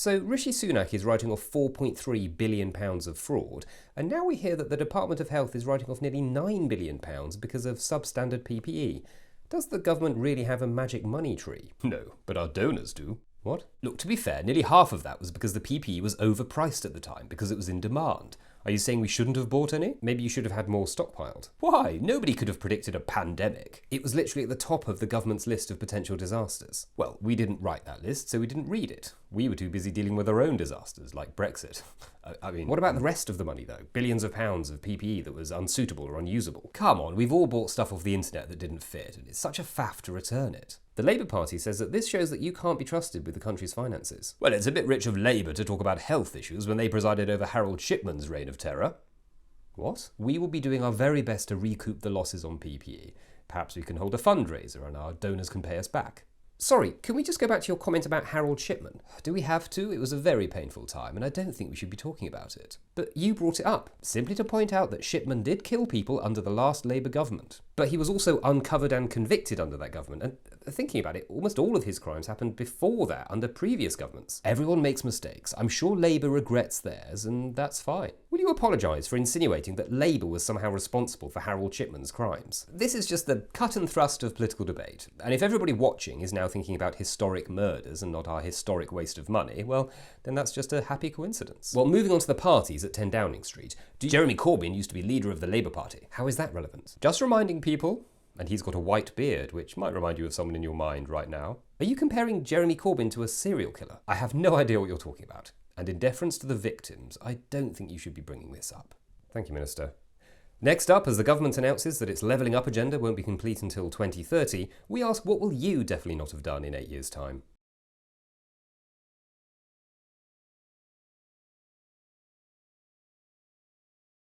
So Rishi Sunak is writing off £4.3 billion of fraud, and now we hear that the Department of Health is writing off nearly £9 billion because of substandard PPE. Does the government really have a magic money tree? No, but our donors do. What? Look, to be fair, nearly half of that was because the PPE was overpriced at the time, because it was in demand. Are you saying we shouldn't have bought any? Maybe you should have had more stockpiled. Why? Nobody could have predicted a pandemic. It was literally at the top of the government's list of potential disasters. Well, we didn't write that list, so we didn't read it. We were too busy dealing with our own disasters, like Brexit. I mean, what about the rest of the money, though? Billions of pounds of PPE that was unsuitable or unusable. Come on, we've all bought stuff off the internet that didn't fit, and it's such a faff to return it. The Labour Party says that this shows that you can't be trusted with the country's finances. Well, it's a bit rich of Labour to talk about health issues when they presided over Harold Shipman's reign of terror. What? We will be doing our very best to recoup the losses on PPE. Perhaps we can hold a fundraiser and our donors can pay us back. Sorry, can we just go back to your comment about Harold Shipman? Do we have to? It was a very painful time, and I don't think we should be talking about it. But you brought it up, simply to point out that Shipman did kill people under the last Labour government. But he was also uncovered and convicted under that government, and thinking about it, almost all of his crimes happened before that, under previous governments. Everyone makes mistakes. I'm sure Labour regrets theirs, and that's fine. Will you apologise for insinuating that Labour was somehow responsible for Harold Shipman's crimes? This is just the cut and thrust of political debate, and if everybody watching is now thinking about historic murders and not our historic waste of money, well, then that's just a happy coincidence. Well, moving on to the parties at 10 Downing Street. Jeremy Corbyn used to be leader of the Labour Party. How is that relevant? Just reminding people, and he's got a white beard, which might remind you of someone in your mind right now. Are you comparing Jeremy Corbyn to a serial killer? I have no idea what you're talking about. And in deference to the victims, I don't think you should be bringing this up. Thank you, Minister. Next up, as the government announces that its levelling up agenda won't be complete until 2030, we ask what will you definitely not have done in 8 years' time?